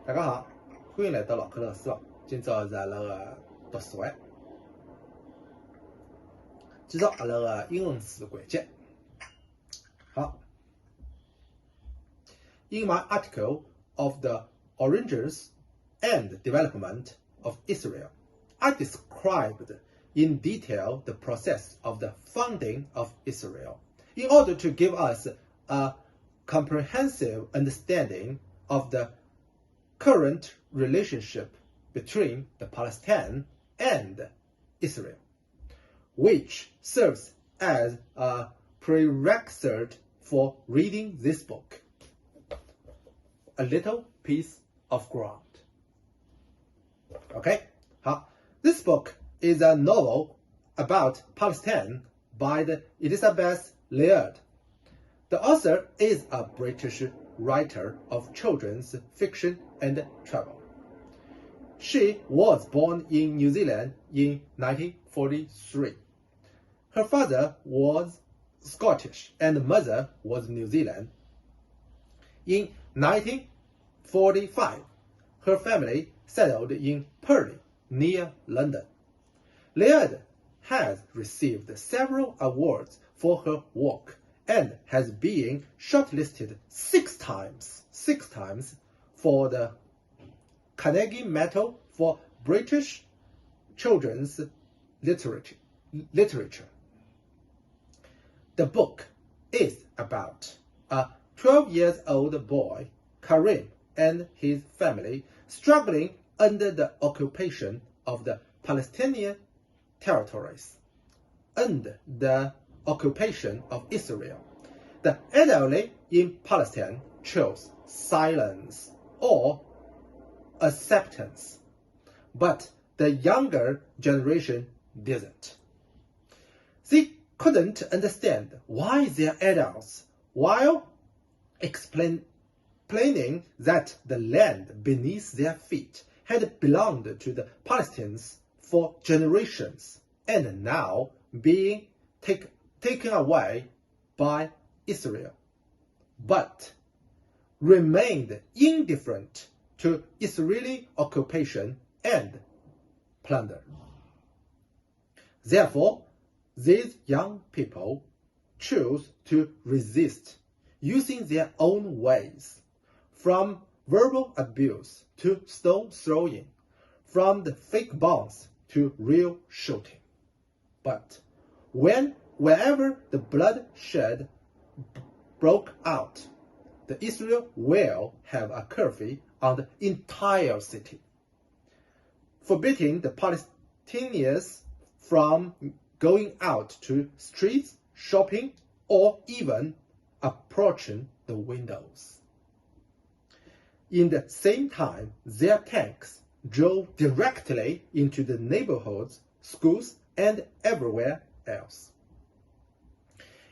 大家好，欢迎来到老克勒书房。今朝是阿拉个读书会，继续阿拉个英文词环节。好 ，In my article of the origins and development of Israel, I described in detail the process of the founding of Israel in order to give us a comprehensive understanding of the current relationship between the Palestine and Israel, which serves as a prerequisite for reading this book. A little piece of ground. Okay, 好 This book is a novel about Palestine by the Elizabeth Laird. The author is a British writer of children's fiction and travel. She was born in New Zealand in 1943. Her father was Scottish and mother was New Zealand. In 1945, her family settled in Purley, near London. Laird has received several awards for her work and has been shortlisted six times for the Carnegie Medal for British Children's Literature. The book is about a 12-year-old boy, Karim, and his family struggling under the occupation of the Palestinian territories. Under the occupation of Israel, the elderly in Palestine chose silence or acceptance, but the younger generation didn't. They couldn't understand why their adults, while explaining that the land beneath their feet had belonged to the Palestinians for generations and now being taken away by Israel, but remained indifferent to Israeli occupation and plunder. Therefore, these young people chose to resist using their own ways, from verbal abuse to stone throwing, from the fake bombs to real shooting. But wherever the bloodshed broke out, the Israel will have a curfew on the entire city, forbidding the Palestinians from going out to streets, shopping, or even approaching the windows. In the same time, their tanks drove directly into the neighborhoods, schools, and everywhere else.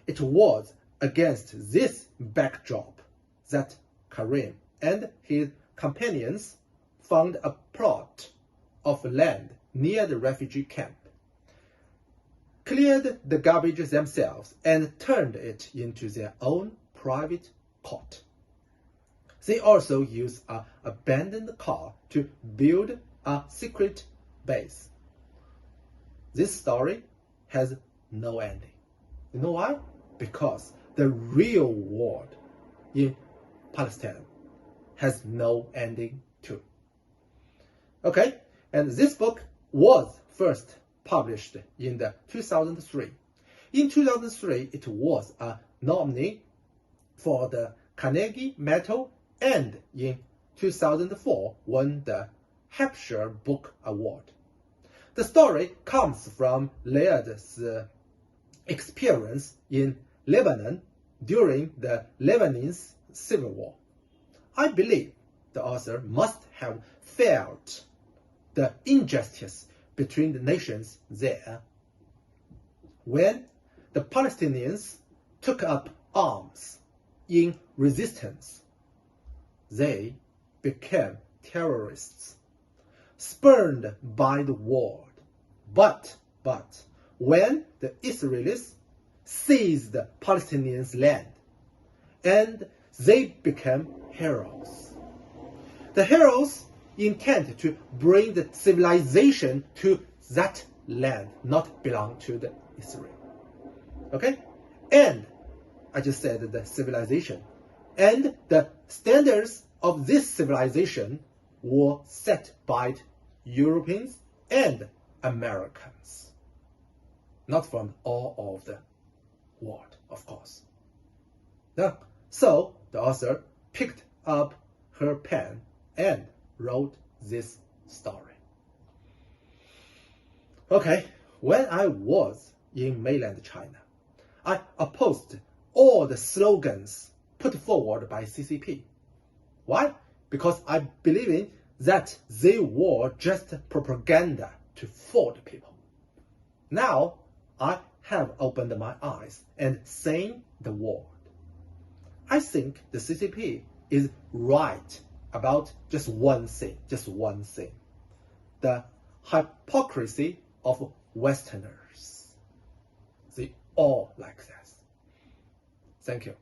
It was against this backdrop that Karim and his companions found a plot of land near the refugee camp, cleared the garbage themselves, and turned it into their own private court. They also used an abandoned car to build a secret base. This story has no ending. You know why? Because the real war in Palestine has no ending too. Okay, and this book was first published in 2003. In 2003, it was a nominee for the Carnegie Medal, and in 2004 won the Hampshire Book Award. The story comes from Laird's experience in Lebanon during the Lebanese Civil War. I believe the author must have felt the injustice between the nations there. When the Palestinians took up arms in resistance, they became terrorists, spurned by the world. But when the Israelis seized the Palestinians' land, and they became heroes. the heroes intend to bring the civilization to that land, not belong to the Israel. Okay? And I just said the civilization. And the standards of this civilization were set by Europeans and Americans. Not from all of the world, of course. Now, so the author picked up her pen and wrote this story. Okay, when I was in mainland China, I opposed all the slogans put forward by CCP. Why? Because I believe in that they were just propaganda to fool the people. Now, I have opened my eyes and seen the world. I think the CCP is right about just one thing. The hypocrisy of Westerners. They all like that. Thank you.